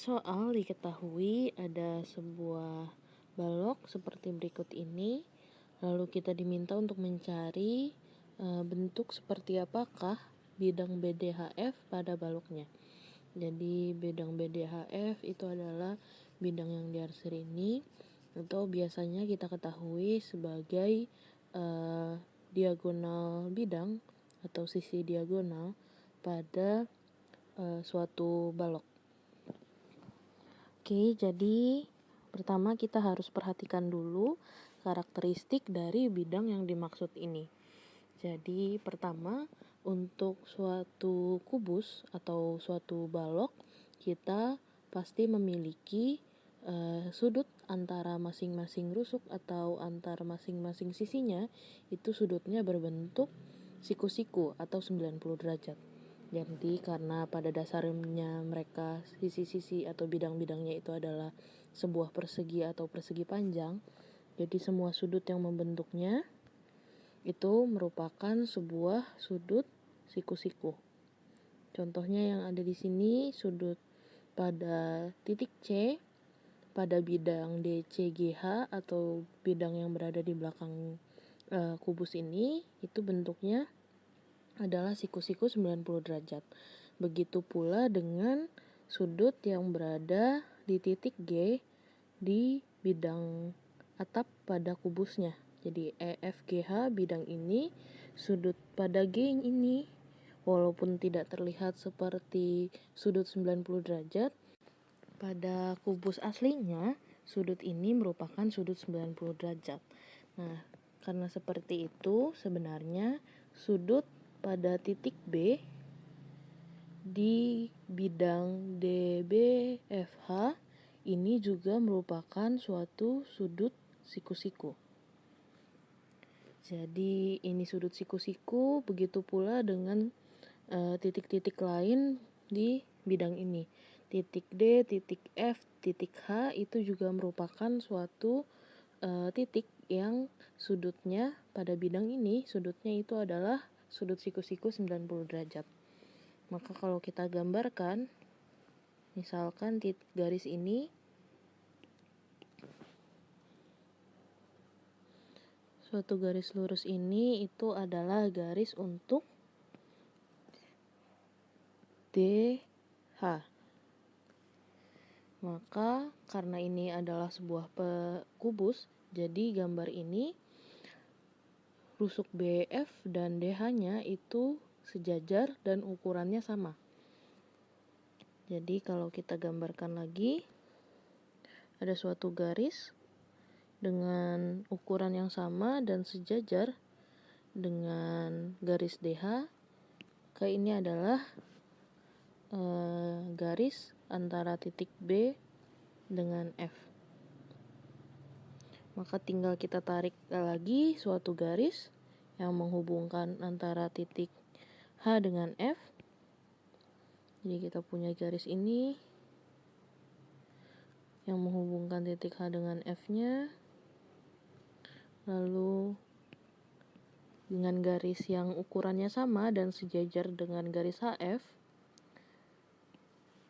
soal diketahui ada sebuah balok seperti berikut ini, lalu kita diminta untuk mencari bentuk seperti apakah bidang BDHF pada baloknya. Jadi bidang BDHF itu adalah bidang yang diarsir ini, atau biasanya kita ketahui sebagai diagonal bidang atau sisi diagonal pada suatu balok. Oke, jadi pertama kita harus perhatikan dulu karakteristik dari bidang yang dimaksud ini. Jadi pertama, untuk suatu kubus atau suatu balok, kita pasti memiliki sudut antara masing-masing rusuk atau antara masing-masing sisinya, itu sudutnya berbentuk siku-siku atau 90 derajat. Jadi karena pada dasarnya mereka sisi-sisi atau bidang-bidangnya itu adalah sebuah persegi atau persegi panjang, jadi semua sudut yang membentuknya itu merupakan sebuah sudut siku-siku. Contohnya yang ada di sini, sudut pada titik C pada bidang DCGH atau bidang yang berada di belakang kubus ini, itu bentuknya adalah siku-siku 90 derajat. Begitu pula dengan sudut yang berada di titik G di bidang atap pada kubusnya. Jadi EFGH bidang ini, sudut pada G ini walaupun tidak terlihat seperti sudut 90 derajat, pada kubus aslinya sudut ini merupakan sudut 90 derajat. Nah, karena seperti itu sebenarnya sudut pada titik B di bidang DBFH ini juga merupakan suatu sudut siku-siku. Jadi ini sudut siku-siku, begitu pula dengan titik-titik lain di bidang ini. Titik D, titik F, titik H itu juga merupakan suatu titik yang sudutnya pada bidang ini, sudutnya itu adalah sudut siku-siku 90 derajat. Maka kalau kita gambarkan, misalkan garis ini, suatu garis lurus ini itu adalah garis untuk DH. Maka karena ini adalah sebuah kubus, jadi gambar ini rusuk BF dan DH-nya itu sejajar dan ukurannya sama. Jadi kalau kita gambarkan lagi, ada suatu garis dengan ukuran yang sama dan sejajar dengan garis DH. Ini adalah garis antara titik B dengan F. Maka tinggal kita tarik lagi suatu garis yang menghubungkan antara titik H dengan F. Jadi kita punya garis ini yang menghubungkan titik H dengan F-nya. Lalu dengan garis yang ukurannya sama dan sejajar dengan garis HF,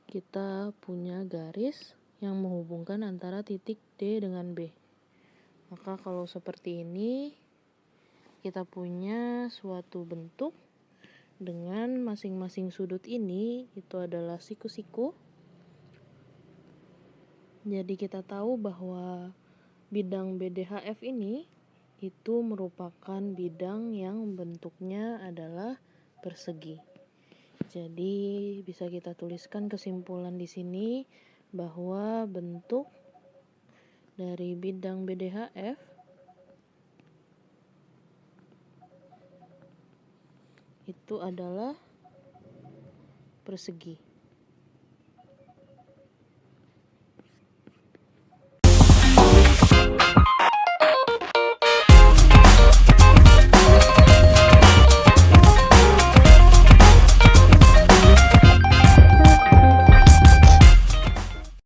kita punya garis yang menghubungkan antara titik D dengan B. Maka kalau seperti ini, kita punya suatu bentuk dengan masing-masing sudut ini itu adalah siku-siku. Jadi kita tahu bahwa bidang BDHF ini itu merupakan bidang yang bentuknya adalah persegi. Jadi bisa kita tuliskan kesimpulan di sini bahwa bentuk dari bidang BDHF itu adalah persegi.